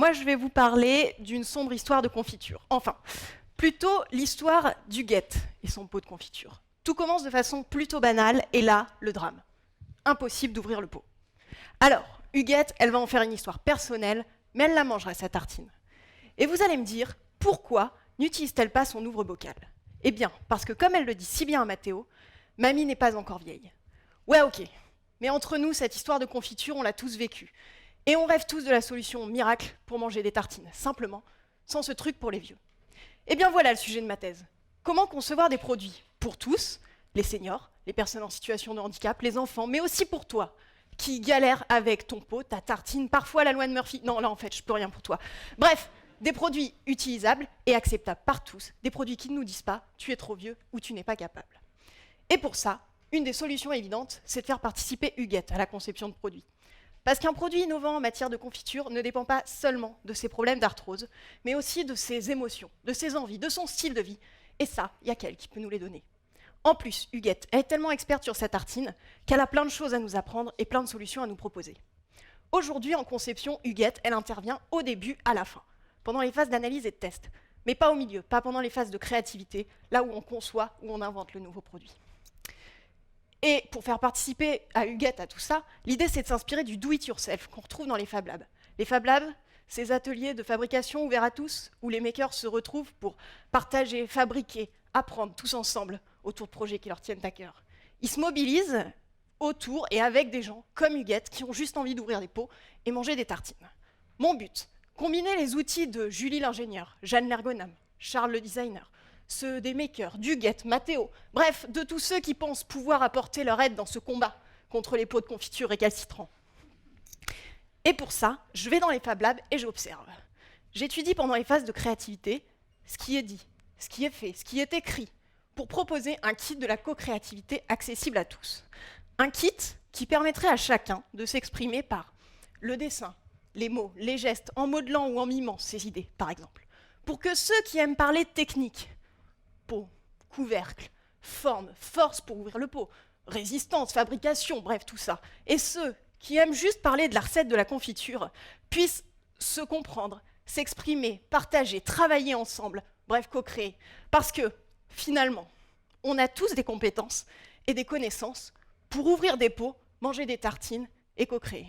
moi je vais vous parler d'une sombre histoire de confiture. Enfin, plutôt l'histoire d'Huguette et son pot de confiture. Tout commence de façon plutôt banale, et là, le drame. Impossible d'ouvrir le pot. Alors, Huguette, elle va en faire une histoire personnelle, mais elle la mangera, sa tartine. Et vous allez me dire, pourquoi n'utilise-t-elle pas son ouvre-bocal? Eh bien, parce que comme elle le dit si bien à Mathéo, mamie n'est pas encore vieille. Ouais, ok, mais entre nous, cette histoire de confiture, on l'a tous vécue. Et on rêve tous de la solution miracle pour manger des tartines, simplement, sans ce truc pour les vieux. Eh bien voilà le sujet de ma thèse. Comment concevoir des produits pour tous, les seniors, les personnes en situation de handicap, les enfants, mais aussi pour toi, qui galère avec ton pot, ta tartine, parfois la loi de Murphy. Non, là en fait, je peux rien pour toi. Bref, des produits utilisables et acceptables par tous, des produits qui ne nous disent pas tu es trop vieux ou tu n'es pas capable. Et pour ça, une des solutions évidentes, c'est de faire participer Huguette à la conception de produits. Parce qu'un produit innovant en matière de confiture ne dépend pas seulement de ses problèmes d'arthrose, mais aussi de ses émotions, de ses envies, de son style de vie. Et ça, il n'y a qu'elle qui peut nous les donner. En plus, Huguette, elle est tellement experte sur sa tartine qu'elle a plein de choses à nous apprendre et plein de solutions à nous proposer. Aujourd'hui, en conception, Huguette, elle intervient au début, à la fin, pendant les phases d'analyse et de test, mais pas au milieu, pas pendant les phases de créativité, là où on conçoit, où on invente le nouveau produit. Et pour faire participer à Huguette à tout ça, l'idée c'est de s'inspirer du do-it-yourself qu'on retrouve dans les Fab Labs. Les Fab Labs, ces ateliers de fabrication ouverts à tous, où les makers se retrouvent pour partager, fabriquer, apprendre tous ensemble autour de projets qui leur tiennent à cœur. Ils se mobilisent autour et avec des gens comme Huguette qui ont juste envie d'ouvrir des pots et manger des tartines. Mon but, combiner les outils de Julie l'ingénieur, Jeanne l'ergonome, Charles le designer, ceux des makers, d'Huguette, Mathéo, bref, de tous ceux qui pensent pouvoir apporter leur aide dans ce combat contre les pots de confiture récalcitrants. Et pour ça, je vais dans les Fab Labs et j'observe. J'étudie pendant les phases de créativité ce qui est dit, ce qui est fait, ce qui est écrit, pour proposer un kit de la co-créativité accessible à tous. Un kit qui permettrait à chacun de s'exprimer par le dessin, les mots, les gestes, en modelant ou en mimant ses idées, par exemple. Pour que ceux qui aiment parler technique, pot, couvercle, forme, force pour ouvrir le pot, résistance, fabrication, bref, tout ça. Et ceux qui aiment juste parler de la recette de la confiture puissent se comprendre, s'exprimer, partager, travailler ensemble, bref, co-créer. Parce que, finalement, on a tous des compétences et des connaissances pour ouvrir des pots, manger des tartines et co-créer.